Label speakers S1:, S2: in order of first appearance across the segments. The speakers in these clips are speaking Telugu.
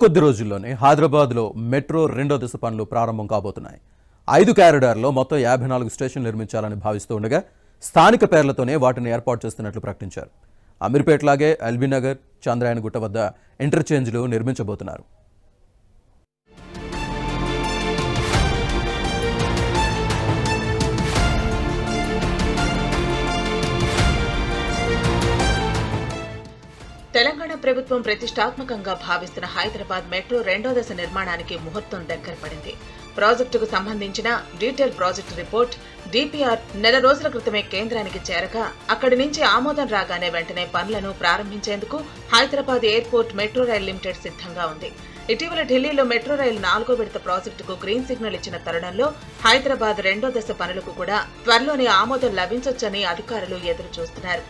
S1: కొద్ది రోజుల్లోనే హైదరాబాద్లో మెట్రో రెండో దశ పనులు ప్రారంభం కాబోతున్నాయి. 5 కారిడార్లో మొత్తం 54 స్టేషన్లు నిర్మించాలని భావిస్తూ ఉండగా స్థానిక పేర్లతోనే వాటిని ఏర్పాటు చేస్తున్నట్లు ప్రకటించారు. అమీర్పేటలాగే ఎల్బీ నగర్, చంద్రాయణగుట్ట వద్ద ఇంటర్చేంజ్లు నిర్మించబోతున్నారు.
S2: తెలంగాణ ప్రభుత్వం ప్రతిష్టాత్మకంగా భావిస్తున్న హైదరాబాద్ మెట్రో రెండో దశ నిర్మాణానికి ముహూర్తం దగ్గర పడింది. ప్రాజెక్టుకు సంబంధించిన డీటెయిల్ ప్రాజెక్టు రిపోర్ట్ డిపిఆర్ నెల రోజుల క్రితమే కేంద్రానికి చేరగా అక్కడి నుంచి ఆమోదం రాగానే వెంటనే పనులను ప్రారంభించేందుకు Hyderabad airport metro rail limited సిద్ధంగా ఉంది. ఇటీవల ఢిల్లీలో మెట్రో రైలు 4వ విడత ప్రాజెక్టుకు గ్రీన్ సిగ్నల్ ఇచ్చిన తరుణంలో హైదరాబాద్ రెండో దశ పనులకు కూడా త్వరలోనే ఆమోదం లభించొచ్చని అధికారులు ఎదురు చూస్తున్నారు.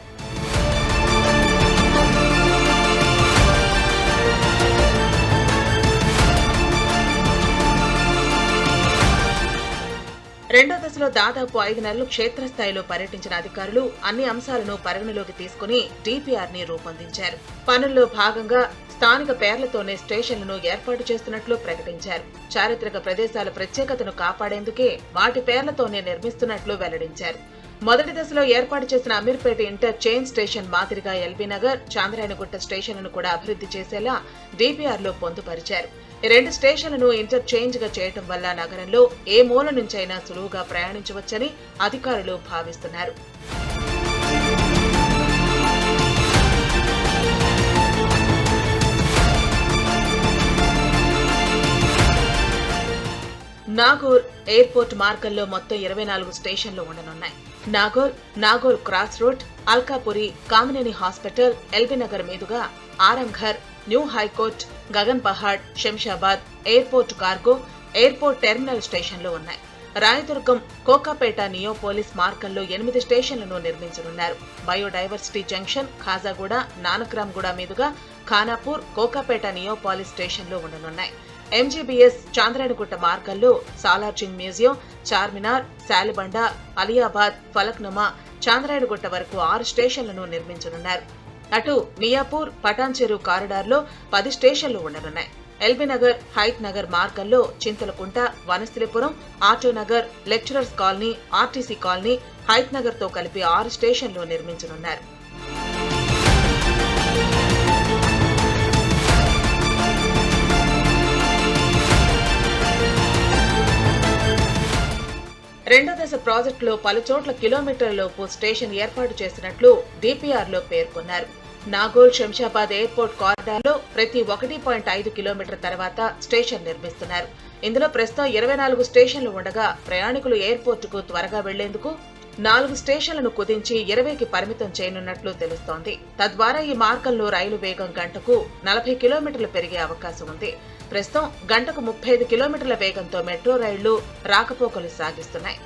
S2: రెండో దశలో దాదాపు 5 నెలలు క్షేత్రస్థాయిలో పర్యటించిన అధికారులు అన్ని అంశాలను పరిగణలోకి తీసుకుని డిపిఆర్ ని రూపొందించారు. పనుల్లో భాగంగా స్థానిక పేర్లతోనే స్టేషన్లను ఏర్పాటు చేస్తున్నట్లు ప్రకటించారు. చారిత్రక ప్రదేశాల ప్రత్యేకతను కాపాడేందుకే వాటి పేర్లతోనే నిర్మిస్తున్నట్లు వెల్లడించారు. మొదటి దశలో ఏర్పాటు చేసిన అమీర్పేట ఇంటర్ చైన్ స్టేషన్ మాదిరిగా ఎల్బీ నగర్, చాంద్రాయణగుట్ట స్టేషన్లను కూడా అభివృద్ధి చేసేలా డిపిఆర్ లో పొందుపరిచారు. ఈ 2 స్టేషన్లను ఇంటర్ చేంజ్ గా చేయటం వల్ల నగరంలో ఏ మూల నుంచైనా సులువుగా ప్రయాణించవచ్చని అధికారులు భావిస్తున్నారు. నాగోల్ ఎయిర్పోర్ట్ మార్గంలో మొత్తం 24 స్టేషన్లు ఉండనున్నాయి. Nagole cross road, Alkapuri, Kamineni hospital, LB Nagar మీదుగా Aramghar, new high court, Gagan Pahad, Shamshabad, airport cargo, airport terminal స్టేషన్లు ఉన్నాయి. రాయదుర్గం, కోకాపేట నియోపోలిస్ మార్గంలో 8 స్టేషన్లను నిర్మించనున్నారు. బయోడైవర్సిటీ జంక్షన్, ఖాజాగూడ, నానక్రామ్గూడ మీదుగా ఖానాపూర్, కోకాపేట నియోపాలిస్ స్టేషన్లు ఉండనున్నాయి. ఎంజీబీఎస్ చాంద్రాయణగుట్ట మార్గంలో సాలార్జింగ్ మ్యూజియం, చార్మినార్, శాలిబండ, అలియాబాద్, ఫలక్నుమా, చాంద్రాయణగుట్ట వరకు 6 స్టేషన్లను నిర్మించనున్నారు. అటు మియాపూర్, పటాన్చెరు కారిడార్లో 10 స్టేషన్లు ఉండనున్నాయి. ఎల్బీ నగర్, హైత్ నగర్ మార్గంలో Chintalakunta, Vanasthalipuram, Autonagar, lecturers colony, RTC colony, Hayath Nagar తో కలిపి 6 స్టేషన్లు నిర్మించనున్నారు. రెండో దశ ప్రాజెక్టులో పలుచోట్ల కిలోమీటర్లలోపు స్టేషన్ ఏర్పాటు చేసినట్లు డిపిఆర్ లో పేర్కొన్నారు. నాగోల్, శంషాబాద్ ఎయిర్పోర్ట్ కారిడార్లో ప్రతి 1.5 కిలోమీటర్ తర్వాత స్టేషన్ నిర్మిస్తున్నారు. ఇందులో ప్రస్తుతం 24 స్టేషన్లు ఉండగా ప్రయాణికులు ఎయిర్పోర్టుకు త్వరగా వెళ్లేందుకు 4 స్టేషన్లను కుదించి 20కి పరిమితం చేయనున్నట్లు తెలుస్తోంది. తద్వారా ఈ మార్గంలో రైలు వేగం గంటకు 40 కిలోమీటర్లు పెరిగే అవకాశం ఉంది. ప్రస్తుతం గంటకు 35 కిలోమీటర్ల వేగంతో మెట్రో రైళ్లు రాకపోకలు సాగిస్తున్నాయి.